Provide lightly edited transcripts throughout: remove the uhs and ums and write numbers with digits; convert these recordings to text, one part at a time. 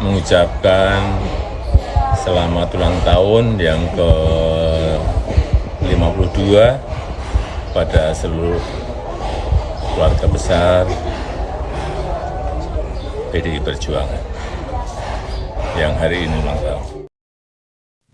mengucapkan selamat ulang tahun yang ke-52 pada seluruh keluarga besar PDI Perjuangan yang hari ini ulang tahun.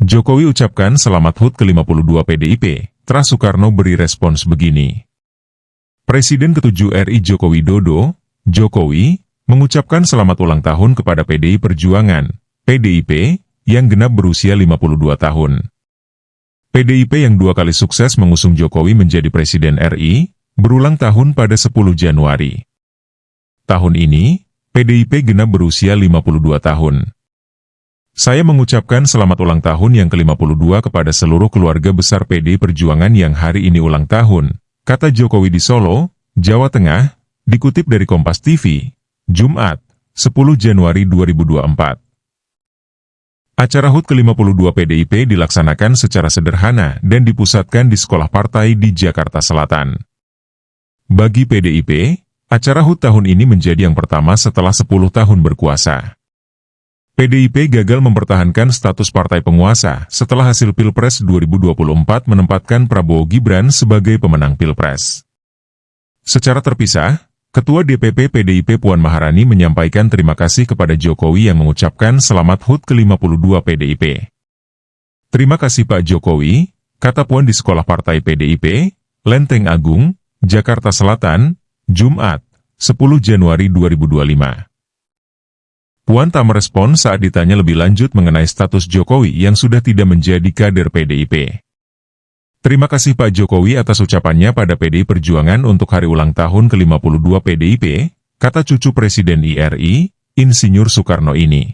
Jokowi ucapkan selamat HUT ke-52 PDIP, Tra Soekarno beri respons begini. Presiden ke-7 RI Joko Widodo, Jokowi, mengucapkan selamat ulang tahun kepada PDI Perjuangan, PDIP, yang genap berusia 52 tahun. PDIP yang 2 kali sukses mengusung Jokowi menjadi Presiden RI, berulang tahun pada 10 Januari. Tahun ini, PDIP genap berusia 52 tahun. Saya mengucapkan selamat ulang tahun yang ke-52 kepada seluruh keluarga besar PDI Perjuangan yang hari ini ulang tahun, kata Jokowi di Solo, Jawa Tengah, dikutip dari Kompas TV, Jumat, 10 Januari 2024. Acara HUT ke-52 PDIP dilaksanakan secara sederhana dan dipusatkan di sekolah partai di Jakarta Selatan. Bagi PDIP, acara HUT tahun ini menjadi yang pertama setelah 10 tahun berkuasa. PDIP gagal mempertahankan status partai penguasa setelah hasil Pilpres 2024 menempatkan Prabowo Gibran sebagai pemenang Pilpres. Secara terpisah, Ketua DPP PDIP Puan Maharani menyampaikan terima kasih kepada Jokowi yang mengucapkan selamat HUT ke-52 PDIP. Terima kasih Pak Jokowi, kata Puan di sekolah partai PDIP, Lenteng Agung, Jakarta Selatan, Jumat, 10 Januari 2025. Puan tak merespon saat ditanya lebih lanjut mengenai status Jokowi yang sudah tidak menjadi kader PDIP. Terima kasih Pak Jokowi atas ucapannya pada PDI Perjuangan untuk hari ulang tahun ke-52 PDIP, kata cucu Presiden RI, Insinyur Soekarno ini.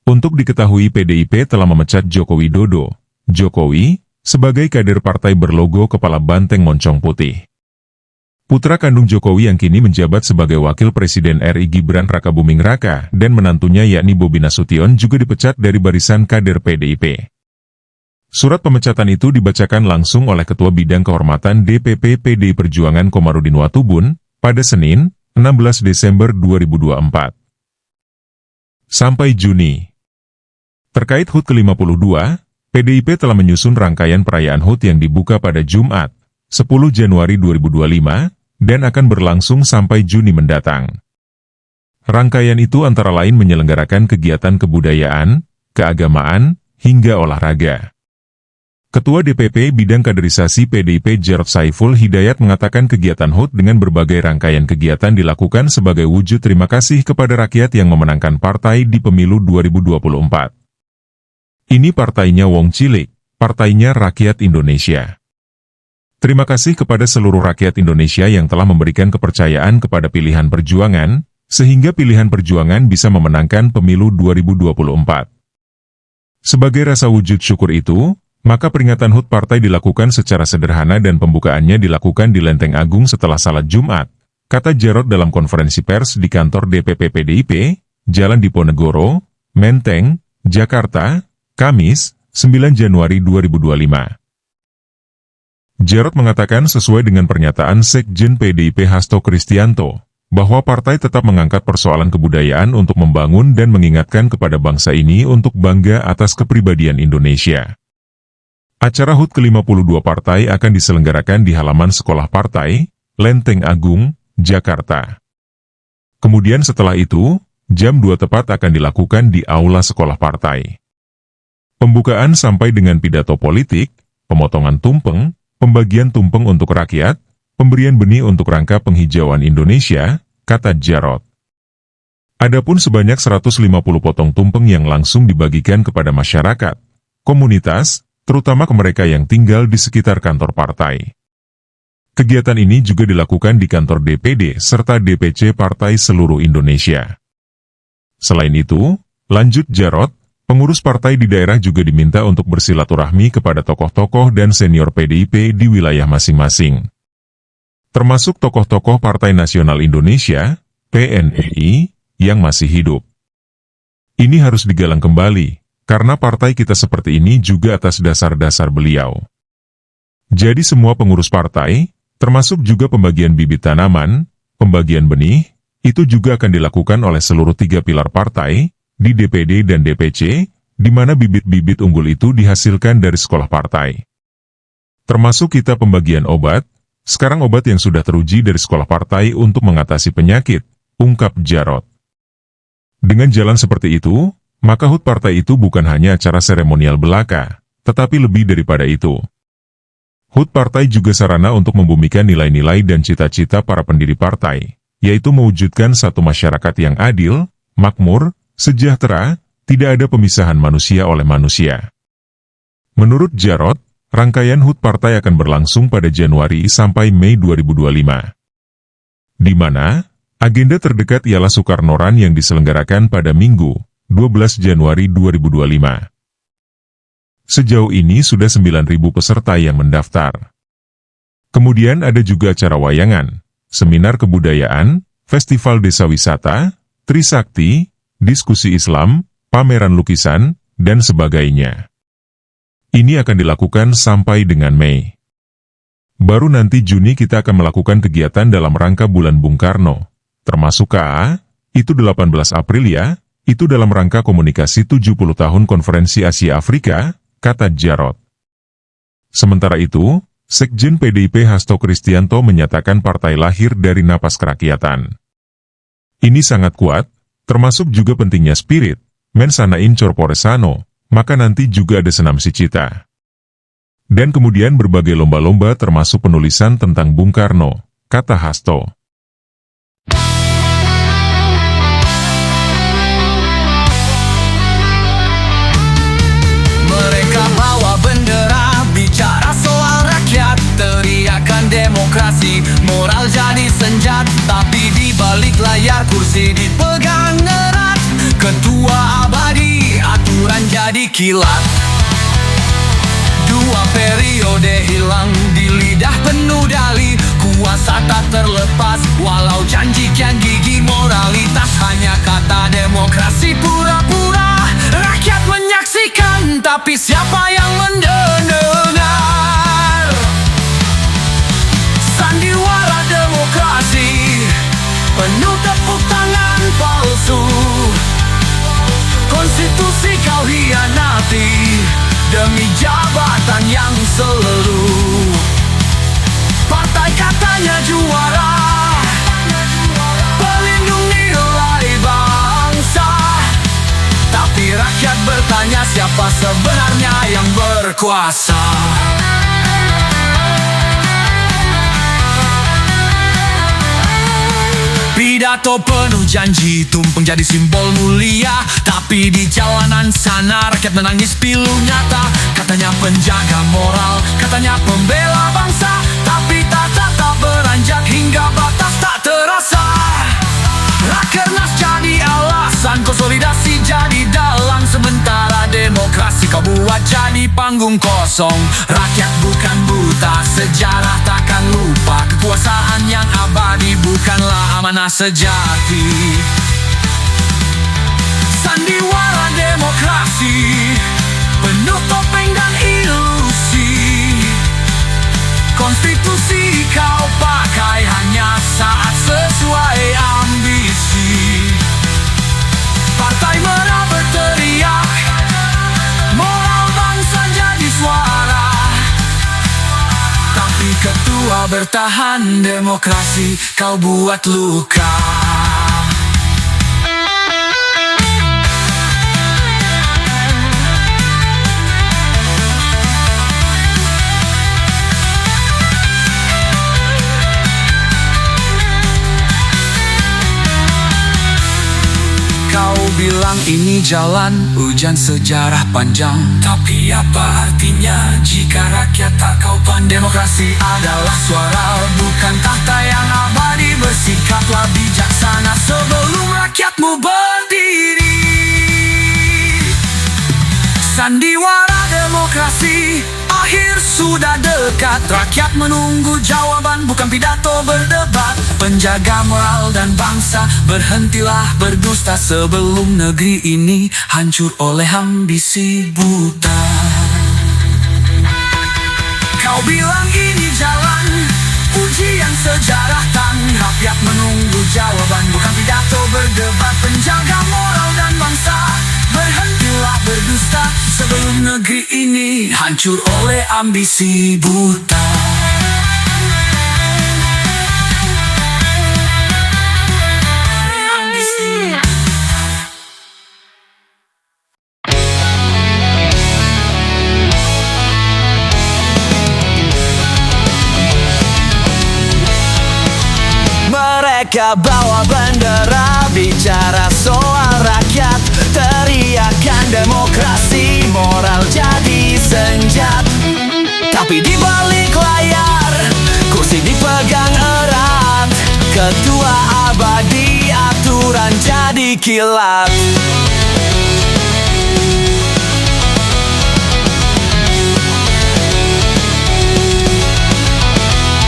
Untuk diketahui PDIP telah memecat Joko Widodo, Jokowi, sebagai kader partai berlogo kepala banteng moncong putih. Putra kandung Jokowi yang kini menjabat sebagai Wakil Presiden RI Gibran Rakabuming Raka dan menantunya yakni Bobi Nasution juga dipecat dari barisan kader PDIP. Surat pemecatan itu dibacakan langsung oleh Ketua Bidang Kehormatan DPP PDI Perjuangan Komarudin Watubun pada Senin, 16 Desember 2024. Sampai Juni. Terkait HUT ke-52, PDIP telah menyusun rangkaian perayaan HUT yang dibuka pada Jumat, 10 Januari 2025, dan akan berlangsung sampai Juni mendatang. Rangkaian itu antara lain menyelenggarakan kegiatan kebudayaan, keagamaan, hingga olahraga. Ketua DPP Bidang Kaderisasi PDIP Jarod Saiful Hidayat mengatakan kegiatan HUT dengan berbagai rangkaian kegiatan dilakukan sebagai wujud terima kasih kepada rakyat yang memenangkan partai di pemilu 2024. Ini partainya Wong Cilik, partainya rakyat Indonesia. Terima kasih kepada seluruh rakyat Indonesia yang telah memberikan kepercayaan kepada pilihan perjuangan, sehingga pilihan perjuangan bisa memenangkan pemilu 2024. Sebagai rasa wujud syukur itu, maka peringatan HUT partai dilakukan secara sederhana dan pembukaannya dilakukan di Lenteng Agung setelah salat Jumat, kata Jarod dalam konferensi pers di kantor DPP PDIP, Jalan Diponegoro, Menteng, Jakarta, Kamis, 9 Januari 2025. Jarod mengatakan sesuai dengan pernyataan Sekjen PDIP Hasto Kristianto, bahwa partai tetap mengangkat persoalan kebudayaan untuk membangun dan mengingatkan kepada bangsa ini untuk bangga atas kepribadian Indonesia. Acara HUT ke-52 partai akan diselenggarakan di halaman sekolah partai, Lenteng Agung, Jakarta. Kemudian setelah itu, jam 2 tepat akan dilakukan di aula sekolah partai. Pembukaan sampai dengan pidato politik, pemotongan tumpeng, pembagian tumpeng untuk rakyat, pemberian benih untuk rangka penghijauan Indonesia, kata Jarod. Adapun sebanyak 150 potong tumpeng yang langsung dibagikan kepada masyarakat, komunitas, terutama ke mereka yang tinggal di sekitar kantor partai. Kegiatan ini juga dilakukan di kantor DPD serta DPC partai seluruh Indonesia. Selain itu, lanjut Jarod, pengurus partai di daerah juga diminta untuk bersilaturahmi kepada tokoh-tokoh dan senior PDIP di wilayah masing-masing. Termasuk tokoh-tokoh Partai Nasional Indonesia, PNI, yang masih hidup. Ini harus digalang kembali, karena partai kita seperti ini juga atas dasar-dasar beliau. Jadi semua pengurus partai, termasuk juga pembagian bibit tanaman, pembagian benih, itu juga akan dilakukan oleh seluruh 3 pilar partai, di DPD dan DPC, di mana bibit-bibit unggul itu dihasilkan dari sekolah partai. Termasuk kita pembagian obat, sekarang obat yang sudah teruji dari sekolah partai untuk mengatasi penyakit, ungkap Jarot. Dengan jalan seperti itu, maka HUT partai itu bukan hanya acara seremonial belaka, tetapi lebih daripada itu. HUT partai juga sarana untuk membumikan nilai-nilai dan cita-cita para pendiri partai, yaitu mewujudkan satu masyarakat yang adil, makmur, sejahtera, tidak ada pemisahan manusia oleh manusia. Menurut Jarot, rangkaian HUT partai akan berlangsung pada Januari sampai Mei 2025. Di mana, agenda terdekat ialah Soekarno-Ran yang diselenggarakan pada Minggu, 12 Januari 2025. Sejauh ini sudah 9.000 peserta yang mendaftar. Kemudian ada juga acara wayangan, seminar kebudayaan, festival desa wisata, trisakti, diskusi Islam, pameran lukisan, dan sebagainya. Ini akan dilakukan sampai dengan Mei. Baru nanti Juni kita akan melakukan kegiatan dalam rangka bulan Bung Karno, termasuk KA, itu 18 April ya, itu dalam rangka komunikasi 70 tahun Konferensi Asia Afrika, kata Jarot. Sementara itu, Sekjen PDIP Hasto Kristianto menyatakan partai lahir dari napas kerakyatan. Ini sangat kuat, termasuk juga pentingnya spirit, mensanain corpore sano, maka nanti juga ada senam sicita. Dan kemudian berbagai lomba-lomba termasuk penulisan tentang Bung Karno, kata Hasto. Mereka bawa bendera, bicara soal rakyat, teriakan demokrasi, moral jadi senjata, tapi di balik layar kursi dipegang erat. Ketua abadi, aturan jadi kilat. 2 periode hilang di lidah penuh dalih, kuasa tak terlepas walau janji kian gigi, moralitas hanya kata demokrasi pura-pura. Rakyat menyaksikan tapi siapa yang mendengar? Sandiwara demokrasi penuh tepuk tangan palsu. Konstitusi kau hianati demi jabatan yang selalu. Partai katanya juara, pelindung nilai bangsa, tapi rakyat bertanya siapa sebenarnya yang berkuasa. Pidato penuh janji, tumpeng jadi simbol mulia, tapi di jalanan sana rakyat menangis pilu nyata. Katanya penjaga moral, katanya pembela bangsa, tapi tak beranjak hingga batas tak terasa. Rakernas jadi alasan, konsolidasi jadi dalang, sementara demokrasi kau buat jadi panggung kosong. Rakyat bukan buta, sejarah takkan lupa, kekuasaan yang abadi bukanlah amanah sejati. Sandiwara demokrasi penuh topeng dan ilusi. Konstitusi kau pakai hanya saat sesuai ambisi. Partai merah berteriak, moral bangsa jadi suara, tapi ketua bertahan demokrasi kau buat luka. Kau bilang ini jalan ujian sejarah panjang, tapi apa artinya jika rakyat tak kau pandang? Demokrasi adalah suara, bukan tahta yang abadi. Bersikaplah bijaksana sebelum rakyatmu berdiri. Sandiwara demokrasi akhir sudah dekat, rakyat menunggu jawaban bukan pidato berdebat. Penjaga moral dan bangsa, berhentilah berdusta sebelum negeri ini hancur oleh ambisi buta. Kau bilang ini jalan ujian sejarah, tan rakyat menunggu jawaban bukan pidato berdebat. Penjaga moral dan bangsa, negeri ini hancur oleh ambisi buta. Mereka bawa bendera, bicara soal rakyat, teriakan demokrasi, moral jadi senjat. Tapi di balik layar, kursi dipegang erat, ketua abadi, aturan jadi kilat.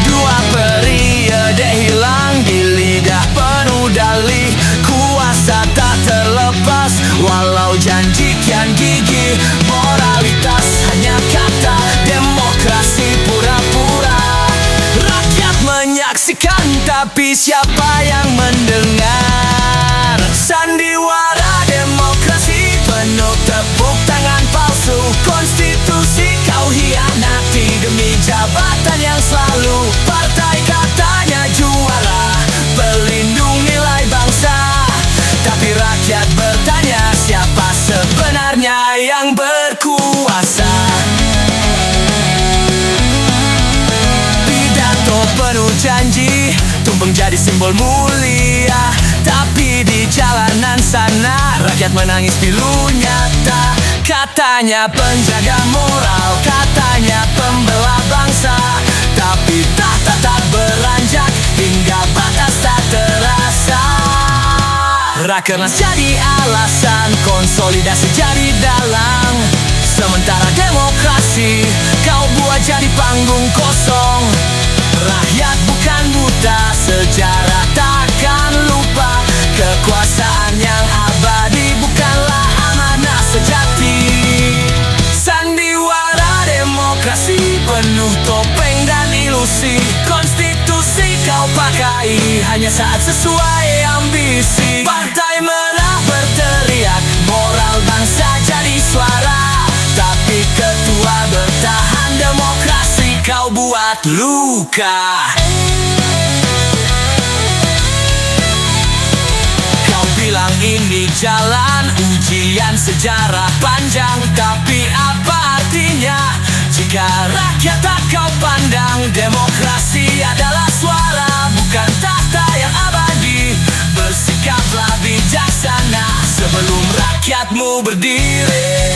Dua periode hilang di lidah penuh dalih, kuasa tak terlepas walau janji kian gigih. Moralitas hanya kata, demokrasi pura-pura. Rakyat menyaksikan tapi siapa yang mendengar? Sandiwara demokrasi penuh tepuk tangan palsu, konstitusi kau hianati demi jabatan yang selalu. Partai katanya juara, pelindung nilai bangsa, tapi rakyat bertanya siapa sebenarnya yang berkuasa. Pidato penuh janji, tumpeng jadi simbol mulia, tapi di jalanan sana rakyat menangis pilu nyata. Katanya penjaga moral, katanya pembela bangsa, tapi tahta tak beranjak hingga batas tak terasa. Rakernas jadi alasan, konsolidasi jadi dalang, sementara demokrasi kau buat jadi panggung kosong. Rakyat bukan buta, sejarah takkan lupa, kekuasaan yang abadi bukanlah amanah sejati. Sandiwara demokrasi penuh topeng dan ilusi, konstitusi kau pakai hanya saat sesuai ambisi. Partai merah berteriak, moral bangsa jadi suara, tapi ketua bertahan demokrasi kau buat luka. Kau bilang ini jalan ujian sejarah panjang, tapi apa artinya jika rakyat tak kau pandang? Demokrasi adalah suara, bukan tahta yang abadi. Bersikaplah bijaksana sebelum rakyatmu berdiri.